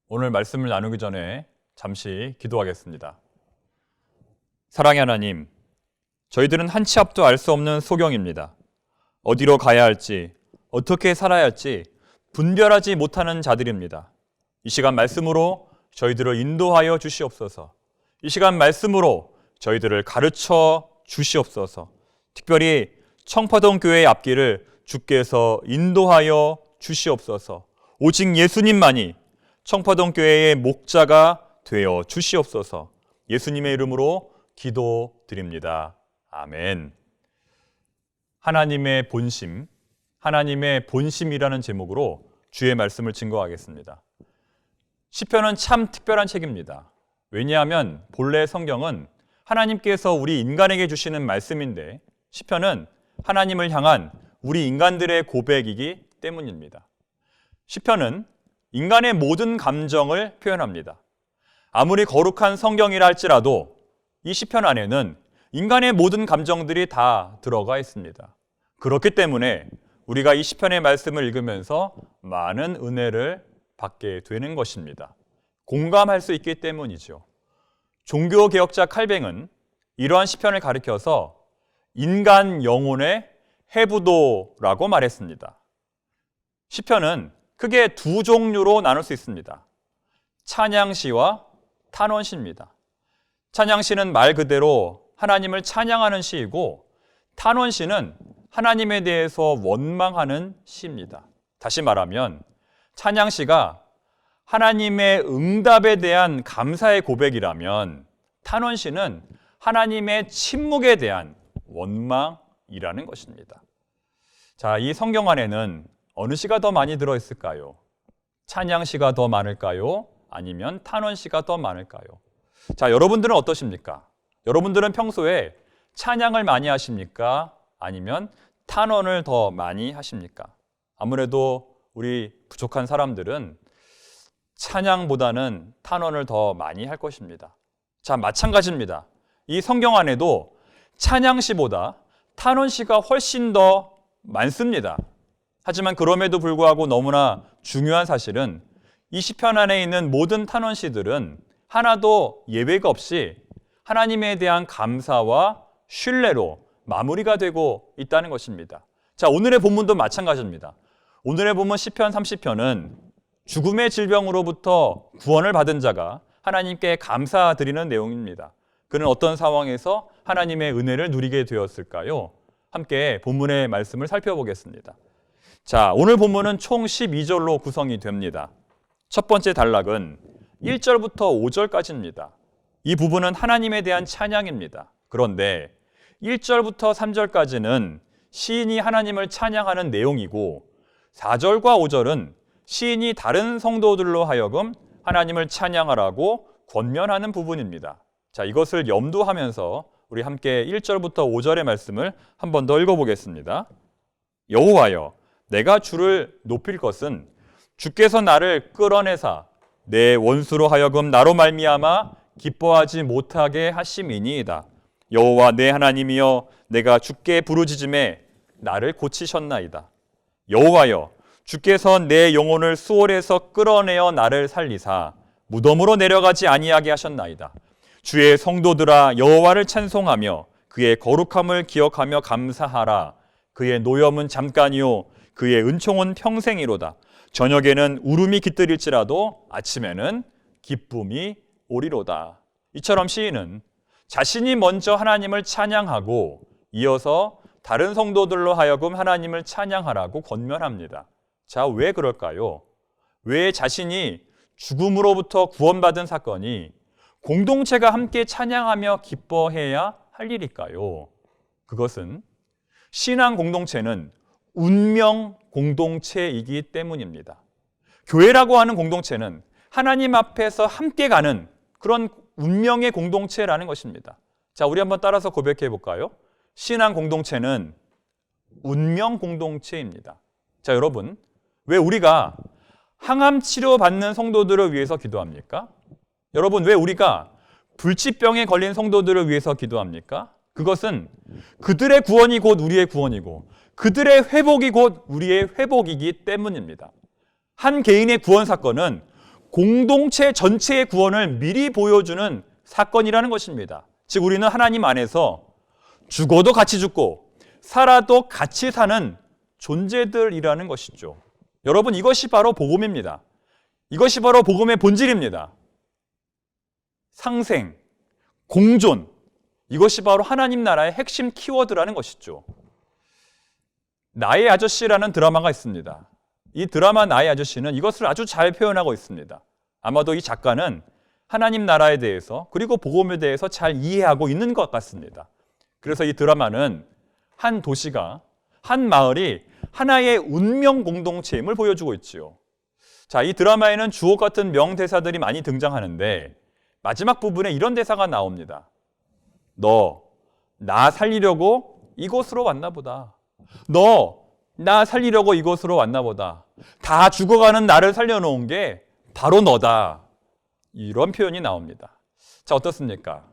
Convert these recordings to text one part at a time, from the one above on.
오늘 말씀을 나누기 전에 잠시 기도하겠습니다. 사랑의 하나님, 저희들은 한 치 앞도 알 수 없는 소경입니다. 어디로 가야 할지, 어떻게 살아야 할지 분별하지 못하는 자들입니다. 이 시간 말씀으로 저희들을 인도하여 주시옵소서. 이 시간 말씀으로 저희들을 가르쳐 주시옵소서. 특별히 청파동 교회의 앞길을 주께서 인도하여 주시옵소서. 오직 예수님만이 청파동 교회의 목자가 되어 주시옵소서. 예수님의 이름으로 기도드립니다. 아멘. 하나님의 본심, 하나님의 본심이라는 제목으로 주의 말씀을 증거하겠습니다. 시편은 참 특별한 책입니다. 왜냐하면 본래 성경은 하나님께서 우리 인간에게 주시는 말씀인데 시편은 하나님을 향한 우리 인간들의 고백이기 때문입니다. 시편은 인간의 모든 감정을 표현합니다. 아무리 거룩한 성경이라 할지라도 이 시편 안에는 인간의 모든 감정들이 다 들어가 있습니다. 그렇기 때문에 우리가 이 시편의 말씀을 읽으면서 많은 은혜를 받게 되는 것입니다. 공감할 수 있기 때문이죠. 종교개혁자 칼뱅은 이러한 시편을 가리켜서 인간 영혼의 해부도라고 말했습니다. 시편은 크게 두 종류로 나눌 수 있습니다. 찬양시와 탄원시입니다. 찬양시는 말 그대로 하나님을 찬양하는 시이고 탄원시는 하나님에 대해서 원망하는 시입니다. 다시 말하면 찬양시가 하나님의 응답에 대한 감사의 고백이라면 탄원시는 하나님의 침묵에 대한 원망이라는 것입니다. 자, 이 성경 안에는 어느 시가 더 많이 들어있을까요? 찬양시가 더 많을까요? 아니면 탄원시가 더 많을까요? 자, 여러분들은 어떠십니까? 여러분들은 평소에 찬양을 많이 하십니까? 아니면 탄원을 더 많이 하십니까? 아무래도 우리 부족한 사람들은 찬양보다는 탄원을 더 많이 할 것입니다. 자, 마찬가지입니다. 이 성경 안에도 찬양시보다 탄원시가 훨씬 더 많습니다. 하지만 그럼에도 불구하고 너무나 중요한 사실은 이 시편 안에 있는 모든 탄원시들은 하나도 예외가 없이 하나님에 대한 감사와 신뢰로 마무리가 되고 있다는 것입니다. 자, 오늘의 본문도 마찬가지입니다. 오늘의 본문 시편 30편은 죽음의 질병으로부터 구원을 받은 자가 하나님께 감사드리는 내용입니다. 그는 어떤 상황에서 하나님의 은혜를 누리게 되었을까요? 함께 본문의 말씀을 살펴보겠습니다. 자, 오늘 본문은 총 12절로 구성이 됩니다. 첫 번째 단락은 1절부터 5절까지입니다. 이 부분은 하나님에 대한 찬양입니다. 그런데 1절부터 3절까지는 시인이 하나님을 찬양하는 내용이고 4절과 5절은 시인이 다른 성도들로 하여금 하나님을 찬양하라고 권면하는 부분입니다. 자, 이것을 염두하면서 우리 함께 1절부터 5절의 말씀을 한 번 더 읽어보겠습니다. 여호와여, 내가 주를 높일 것은 주께서 나를 끌어내사 내 원수로 하여금 나로 말미암아 기뻐하지 못하게 하심이니이다. 여호와 내 하나님이여, 내가 주께 부르짖음에 나를 고치셨나이다. 여호와여, 주께서 내 영혼을 수월에서 끌어내어 나를 살리사 무덤으로 내려가지 아니하게 하셨나이다. 주의 성도들아, 여호와를 찬송하며 그의 거룩함을 기억하며 감사하라. 그의 노염은 잠깐이요 그의 은총은 평생이로다. 저녁에는 울음이 깃들일지라도 아침에는 기쁨이 오리로다. 이처럼 시인은 자신이 먼저 하나님을 찬양하고 이어서 다른 성도들로 하여금 하나님을 찬양하라고 권면합니다. 자, 왜 그럴까요? 왜 자신이 죽음으로부터 구원받은 사건이 공동체가 함께 찬양하며 기뻐해야 할 일일까요? 그것은 신앙 공동체는 운명 공동체이기 때문입니다. 교회라고 하는 공동체는 하나님 앞에서 함께 가는 그런 운명의 공동체라는 것입니다. 자, 우리 한번 따라서 고백해 볼까요? 신앙 공동체는 운명 공동체입니다. 자, 여러분, 왜 우리가 항암 치료 받는 성도들을 위해서 기도합니까? 여러분, 왜 우리가 불치병에 걸린 성도들을 위해서 기도합니까? 그것은 그들의 구원이 곧 우리의 구원이고 그들의 회복이 곧 우리의 회복이기 때문입니다. 한 개인의 구원 사건은 공동체 전체의 구원을 미리 보여주는 사건이라는 것입니다. 즉 우리는 하나님 안에서 죽어도 같이 죽고 살아도 같이 사는 존재들이라는 것이죠. 여러분, 이것이 바로 복음입니다. 이것이 바로 복음의 본질입니다. 상생, 공존, 이것이 바로 하나님 나라의 핵심 키워드라는 것이죠. 나의 아저씨라는 드라마가 있습니다. 이 드라마 나의 아저씨는 이것을 아주 잘 표현하고 있습니다. 아마도 이 작가는 하나님 나라에 대해서 그리고 복음에 대해서 잘 이해하고 있는 것 같습니다. 그래서 이 드라마는 한 도시가, 한 마을이 하나의 운명 공동체임을 보여주고 있지요. 자, 이 드라마에는 주옥 같은 명대사들이 많이 등장하는데 마지막 부분에 이런 대사가 나옵니다. 너, 나 살리려고 이곳으로 왔나 보다. 너, 나 살리려고 이곳으로 왔나 보다. 다 죽어가는 나를 살려놓은 게 바로 너다. 이런 표현이 나옵니다. 자, 어떻습니까?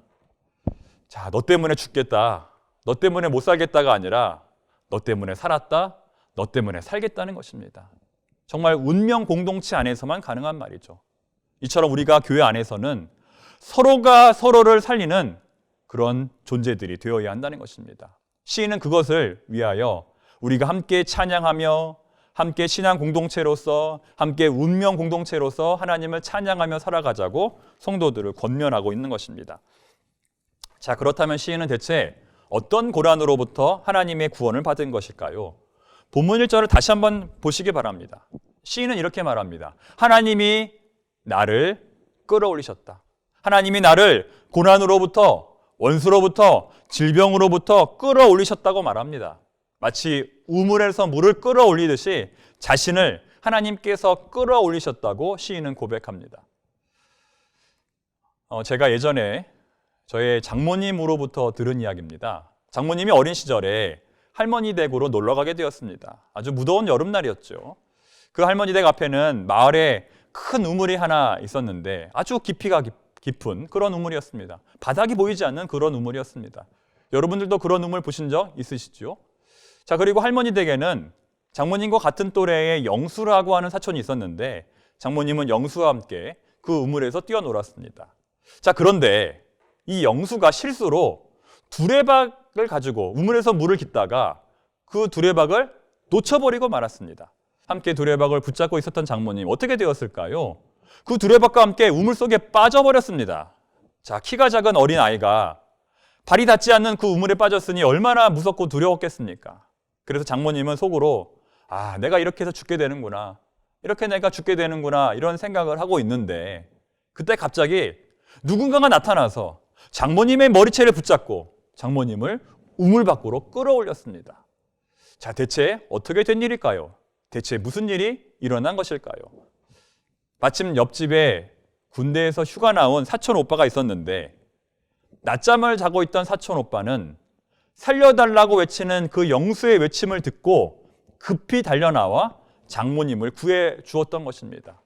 자, 너 때문에 죽겠다. 너 때문에 못 살겠다가 아니라 너 때문에 살았다. 너 때문에 살겠다는 것입니다. 정말 운명 공동체 안에서만 가능한 말이죠. 이처럼 우리가 교회 안에서는 서로가 서로를 살리는 그런 존재들이 되어야 한다는 것입니다. 시인은 그것을 위하여 우리가 함께 찬양하며 함께 신앙 공동체로서 함께 운명 공동체로서 하나님을 찬양하며 살아가자고 성도들을 권면하고 있는 것입니다. 자, 그렇다면 시인은 대체 어떤 고난으로부터 하나님의 구원을 받은 것일까요? 본문 1절을 다시 한번 보시기 바랍니다. 시인은 이렇게 말합니다. 하나님이 나를 끌어올리셨다. 하나님이 나를 고난으로부터, 원수로부터, 질병으로부터 끌어올리셨다고 말합니다. 마치 우물에서 물을 끌어올리듯이 자신을 하나님께서 끌어올리셨다고 시인은 고백합니다. 제가 예전에 저의 장모님으로부터 들은 이야기입니다. 장모님이 어린 시절에 할머니 댁으로 놀러 가게 되었습니다. 아주 무더운 여름날이었죠. 그 할머니 댁 앞에는 마을에 큰 우물이 하나 있었는데 아주 깊이가 깊은 그런 우물이었습니다. 바닥이 보이지 않는 그런 우물이었습니다. 여러분들도 그런 우물 보신 적 있으시죠? 자, 그리고 할머니 댁에는 장모님과 같은 또래의 영수라고 하는 사촌이 있었는데 장모님은 영수와 함께 그 우물에서 뛰어놀았습니다. 자, 그런데 이 영수가 실수로 두레박을 가지고 우물에서 물을 깃다가 그 두레박을 놓쳐버리고 말았습니다. 함께 두레박을 붙잡고 있었던 장모님, 어떻게 되었을까요? 그 두레박과 함께 우물 속에 빠져버렸습니다. 자, 키가 작은 어린 아이가 발이 닿지 않는 그 우물에 빠졌으니 얼마나 무섭고 두려웠겠습니까? 그래서 장모님은 속으로 내가 이렇게 해서 죽게 되는구나. 이렇게 내가 죽게 되는구나. 이런 생각을 하고 있는데 그때 갑자기 누군가가 나타나서 장모님의 머리채를 붙잡고 장모님을 우물 밖으로 끌어올렸습니다. 자, 대체 어떻게 된 일일까요? 대체 무슨 일이 일어난 것일까요? 마침 옆집에 군대에서 휴가 나온 사촌 오빠가 있었는데 낮잠을 자고 있던 사촌 오빠는 살려달라고 외치는 그 영수의 외침을 듣고 급히 달려나와 장모님을 구해 주었던 것입니다.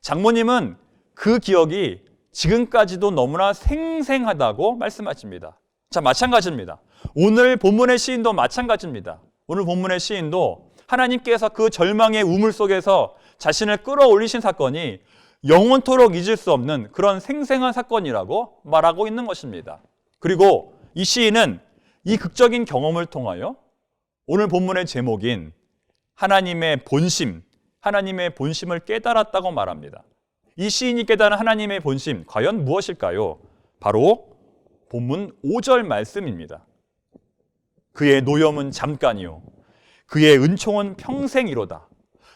장모님은 그 기억이 지금까지도 너무나 생생하다고 말씀하십니다. 자, 마찬가지입니다. 오늘 본문의 시인도 마찬가지입니다. 오늘 본문의 시인도 하나님께서 그 절망의 우물 속에서 자신을 끌어올리신 사건이 영원토록 잊을 수 없는 그런 생생한 사건이라고 말하고 있는 것입니다. 그리고 이 시인은 이 극적인 경험을 통하여 오늘 본문의 제목인 하나님의 본심, 하나님의 본심을 깨달았다고 말합니다. 이 시인이 깨달은 하나님의 본심, 과연 무엇일까요? 바로 본문 5절 말씀입니다. 그의 노염은 잠깐이요 그의 은총은 평생이로다.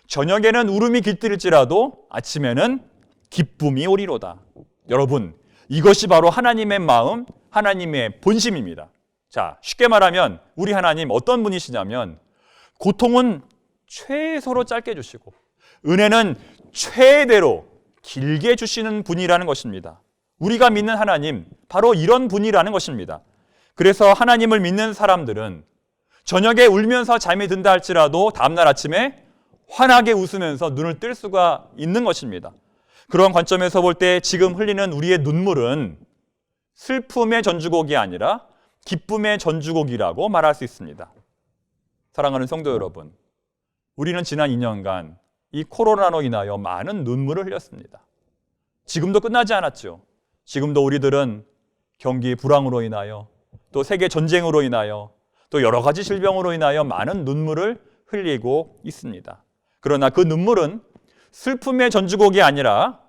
저녁에는 울음이 깃들일지라도 아침에는 기쁨이 오리로다. 여러분, 이것이 바로 하나님의 마음, 하나님의 본심입니다. 자, 쉽게 말하면 우리 하나님 어떤 분이시냐면 고통은 최소로 짧게 주시고 은혜는 최대로 길게 주시는 분이라는 것입니다. 우리가 믿는 하나님, 바로 이런 분이라는 것입니다. 그래서 하나님을 믿는 사람들은 저녁에 울면서 잠이 든다 할지라도 다음날 아침에 환하게 웃으면서 눈을 뜰 수가 있는 것입니다. 그런 관점에서 볼 때 지금 흘리는 우리의 눈물은 슬픔의 전주곡이 아니라 기쁨의 전주곡이라고 말할 수 있습니다. 사랑하는 성도 여러분, 우리는 지난 2년간 이 코로나로 인하여 많은 눈물을 흘렸습니다. 지금도 끝나지 않았죠. 지금도 우리들은 경기 불황으로 인하여 또 세계 전쟁으로 인하여 또 여러 가지 질병으로 인하여 많은 눈물을 흘리고 있습니다. 그러나 그 눈물은 슬픔의 전주곡이 아니라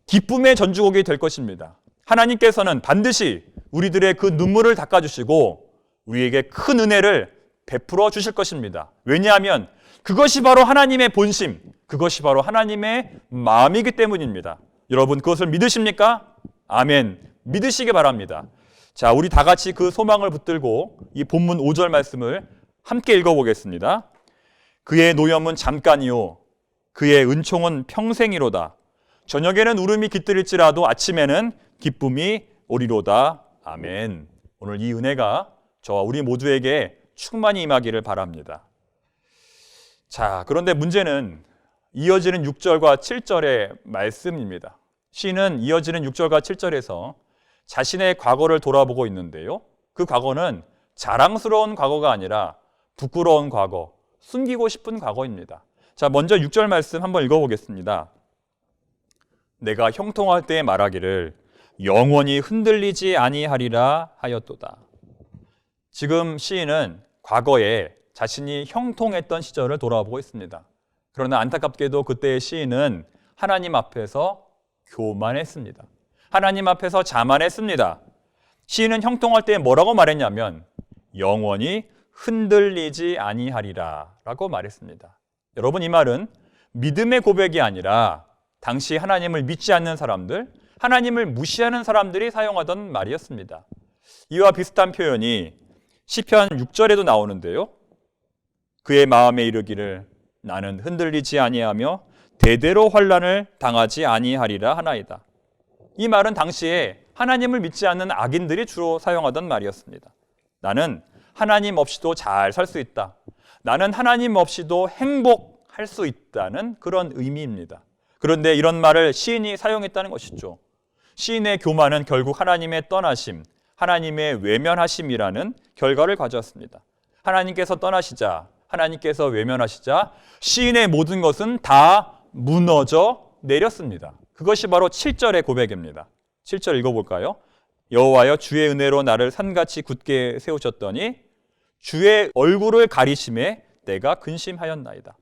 기쁨의 전주곡이 될 것입니다. 하나님께서는 반드시 우리들의 그 눈물을 닦아주시고 우리에게 큰 은혜를 베풀어 주실 것입니다. 왜냐하면 그것이 바로 하나님의 본심, 그것이 바로 하나님의 마음이기 때문입니다. 여러분 그것을 믿으십니까? 아멘. 믿으시기 바랍니다. 자, 우리 다 같이 그 소망을 붙들고 이 본문 5절 말씀을 함께 읽어보겠습니다. 그의 노염은 잠깐이요 그의 은총은 평생이로다. 저녁에는 울음이 깃들일지라도 아침에는 기쁨이 오리로다. 아멘. 오늘 이 은혜가 저와 우리 모두에게 충만히 임하기를 바랍니다. 자, 그런데 문제는 이어지는 6절과 7절의 말씀입니다. 시인은 이어지는 6절과 7절에서 자신의 과거를 돌아보고 있는데요. 그 과거는 자랑스러운 과거가 아니라 부끄러운 과거, 숨기고 싶은 과거입니다. 자, 먼저 6절 말씀 한번 읽어보겠습니다. 내가 형통할 때 말하기를 영원히 흔들리지 아니하리라 하였도다. 지금 시인은 과거에 자신이 형통했던 시절을 돌아보고 있습니다. 그러나 안타깝게도 그때의 시인은 하나님 앞에서 교만했습니다. 하나님 앞에서 자만했습니다. 시인은 형통할 때 뭐라고 말했냐면 영원히 흔들리지 아니하리라 라고 말했습니다. 여러분 이 말은 믿음의 고백이 아니라 당시 하나님을 믿지 않는 사람들, 하나님을 무시하는 사람들이 사용하던 말이었습니다. 이와 비슷한 표현이 시편 6절에도 나오는데요. 그의 마음에 이르기를 나는 흔들리지 아니하며 대대로 환난을 당하지 아니하리라 하나이다. 이 말은 당시에 하나님을 믿지 않는 악인들이 주로 사용하던 말이었습니다. 나는 하나님 없이도 잘 살 수 있다. 나는 하나님 없이도 행복할 수 있다는 그런 의미입니다. 그런데 이런 말을 시인이 사용했다는 것이죠. 시인의 교만은 결국 하나님의 떠나심, 하나님의 외면하심이라는 결과를 가져왔습니다. 하나님께서 떠나시자, 하나님께서 외면하시자 시인의 모든 것은 다 무너져 내렸습니다. 그것이 바로 7절의 고백입니다. 7절 읽어볼까요? 여호와여 주의 은혜로 나를 산같이 굳게 세우셨더니 주의 얼굴을 가리심에 내가 근심하였나이다.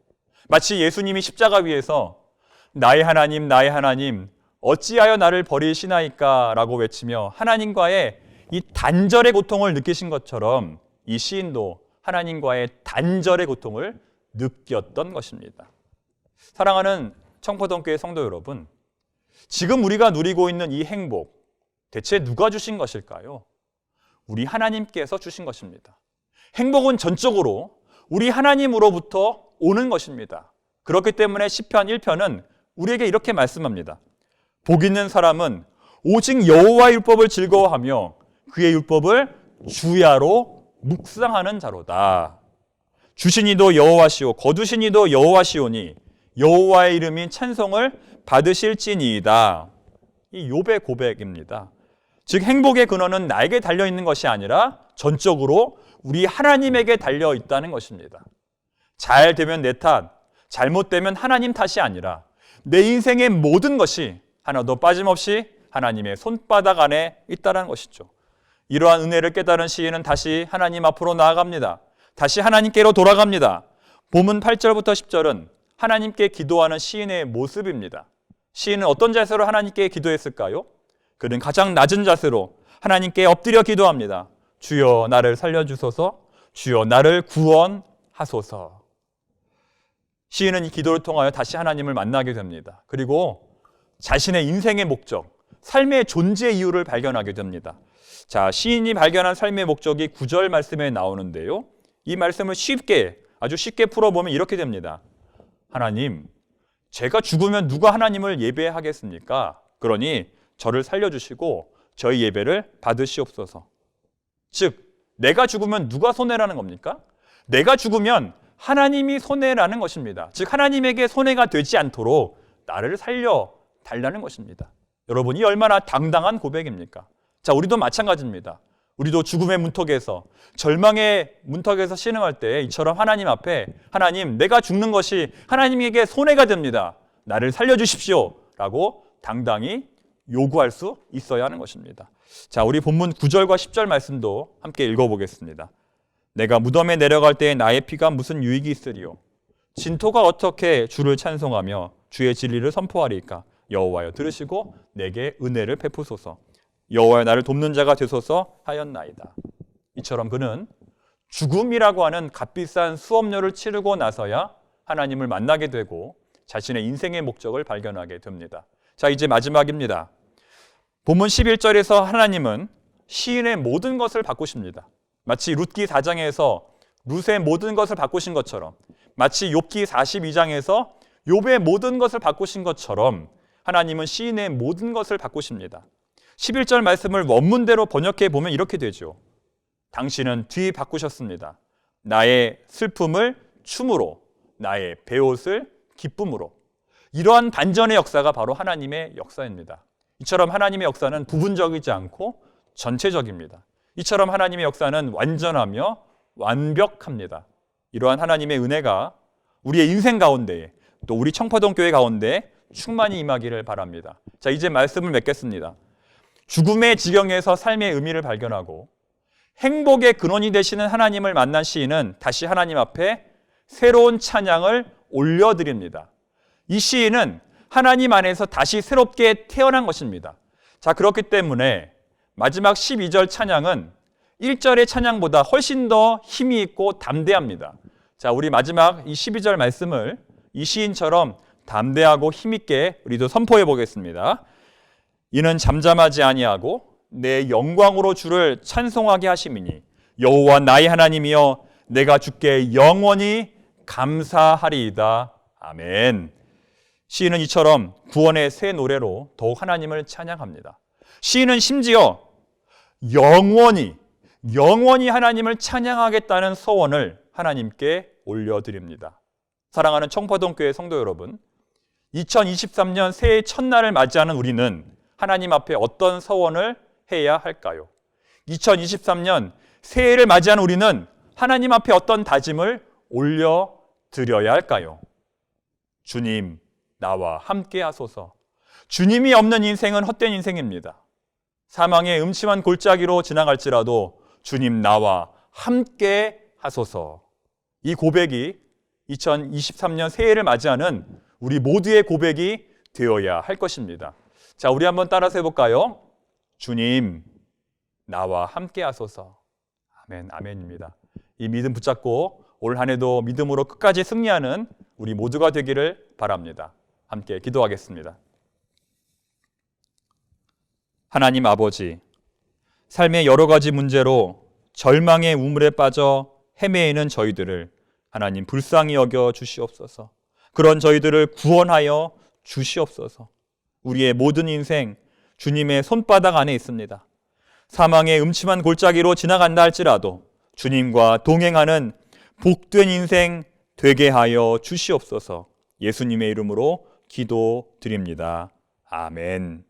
마치 예수님이 십자가 위에서 나의 하나님 나의 하나님 어찌하여 나를 버리시나이까 라고 외치며 하나님과의 이 단절의 고통을 느끼신 것처럼 이 시인도 하나님과의 단절의 고통을 느꼈던 것입니다. 사랑하는 청포동교회 성도 여러분, 지금 우리가 누리고 있는 이 행복 대체 누가 주신 것일까요? 우리 하나님께서 주신 것입니다. 행복은 전적으로 우리 하나님으로부터 오는 것입니다. 그렇기 때문에 시편 1편은 우리에게 이렇게 말씀합니다. 복 있는 사람은 오직 여호와의 율법을 즐거워하며 그의 율법을 주야로 묵상하는 자로다. 주신 이도 여호와시오 거두신 이도 여호와시오니 여호와의 이름이 찬송을 받으실지니이다. 이 욥의 고백입니다. 즉 행복의 근원은 나에게 달려있는 것이 아니라 전적으로 우리 하나님에게 달려있다는 것입니다. 잘 되면 내 탓, 잘못되면 하나님 탓이 아니라 내 인생의 모든 것이 하나도 빠짐없이 하나님의 손바닥 안에 있다는 것이죠. 이러한 은혜를 깨달은 시인은 다시 하나님 앞으로 나아갑니다. 다시 하나님께로 돌아갑니다. 본문 8절부터 10절은 하나님께 기도하는 시인의 모습입니다. 시인은 어떤 자세로 하나님께 기도했을까요? 그는 가장 낮은 자세로 하나님께 엎드려 기도합니다. 주여 나를 살려주소서, 주여 나를 구원하소서. 시인은 이 기도를 통하여 다시 하나님을 만나게 됩니다. 그리고 자신의 인생의 목적, 삶의 존재 이유를 발견하게 됩니다. 자, 시인이 발견한 삶의 목적이 9절 말씀에 나오는데요. 이 말씀을 아주 쉽게 풀어보면 이렇게 됩니다. 하나님, 제가 죽으면 누가 하나님을 예배하겠습니까? 그러니 저를 살려주시고 저희 예배를 받으시옵소서. 즉, 내가 죽으면 누가 손해라는 겁니까? 내가 죽으면 하나님이 손해라는 것입니다. 즉, 하나님에게 손해가 되지 않도록 나를 살려달라는 것입니다. 여러분이 얼마나 당당한 고백입니까? 자, 우리도 마찬가지입니다. 우리도 죽음의 문턱에서, 절망의 문턱에서 신음할 때 이처럼 하나님 앞에 하나님, 내가 죽는 것이 하나님에게 손해가 됩니다. 나를 살려주십시오 라고 당당히 요구할 수 있어야 하는 것입니다. 자, 우리 본문 9절과 10절 말씀도 함께 읽어보겠습니다. 내가 무덤에 내려갈 때에 나의 피가 무슨 유익이 있으리요? 진토가 어떻게 주를 찬송하며 주의 진리를 선포하리까? 여호와여 들으시고 내게 은혜를 베푸소서. 여호와여 나를 돕는 자가 되소서 하였나이다. 이처럼 그는 죽음이라고 하는 값비싼 수업료를 치르고 나서야 하나님을 만나게 되고 자신의 인생의 목적을 발견하게 됩니다. 자, 이제 마지막입니다. 본문 11절에서 하나님은 시인의 모든 것을 바꾸십니다. 마치 룻기 4장에서 룻의 모든 것을 바꾸신 것처럼, 마치 욥기 42장에서 욥의 모든 것을 바꾸신 것처럼 하나님은 시인의 모든 것을 바꾸십니다. 11절 말씀을 원문대로 번역해 보면 이렇게 되죠. 당신은 뒤바꾸셨습니다. 나의 슬픔을 춤으로, 나의 베옷을 기쁨으로. 이러한 반전의 역사가 바로 하나님의 역사입니다. 이처럼 하나님의 역사는 부분적이지 않고 전체적입니다. 이처럼 하나님의 역사는 완전하며 완벽합니다. 이러한 하나님의 은혜가 우리의 인생 가운데에, 또 우리 청포동 교회 가운데 충만히 임하기를 바랍니다. 자, 이제 말씀을 맺겠습니다. 죽음의 지경에서 삶의 의미를 발견하고 행복의 근원이 되시는 하나님을 만난 시인은 다시 하나님 앞에 새로운 찬양을 올려드립니다. 이 시인은 하나님 안에서 다시 새롭게 태어난 것입니다. 자, 그렇기 때문에 마지막 12절 찬양은 1절의 찬양보다 훨씬 더 힘이 있고 담대합니다. 자, 우리 마지막 이 12절 말씀을 이 시인처럼 담대하고 힘있게 우리도 선포해 보겠습니다. 이는 잠잠하지 아니하고 내 영광으로 주를 찬송하게 하심이니 여호와 나의 하나님이여 내가 주께 영원히 감사하리이다. 아멘. 시인은 이처럼 구원의 새 노래로 더욱 하나님을 찬양합니다. 시인은 심지어 영원히 하나님을 찬양하겠다는 소원을 하나님께 올려드립니다. 사랑하는 청포동교회 성도 여러분, 2023년 새해 첫날을 맞이하는 우리는 하나님 앞에 어떤 소원을 해야 할까요? 2023년 새해를 맞이하는 우리는 하나님 앞에 어떤 다짐을 올려드려야 할까요? 주님, 나와 함께 하소서. 주님이 없는 인생은 헛된 인생입니다. 사망의 음침한 골짜기로 지나갈지라도 주님 나와 함께 하소서. 이 고백이 2023년 새해를 맞이하는 우리 모두의 고백이 되어야 할 것입니다. 자, 우리 한번 따라서 해볼까요? 주님, 나와 함께 하소서. 아멘, 아멘입니다. 이 믿음 붙잡고 올 한 해도 믿음으로 끝까지 승리하는 우리 모두가 되기를 바랍니다. 함께 기도하겠습니다. 하나님 아버지, 삶의 여러 가지 문제로 절망의 우물에 빠져 헤매이는 저희들을 하나님 불쌍히 여겨 주시옵소서. 그런 저희들을 구원하여 주시옵소서. 우리의 모든 인생 주님의 손바닥 안에 있습니다. 사망의 음침한 골짜기로 지나간다 할지라도 주님과 동행하는 복된 인생 되게 하여 주시옵소서. 예수님의 이름으로 기도드립니다. 아멘.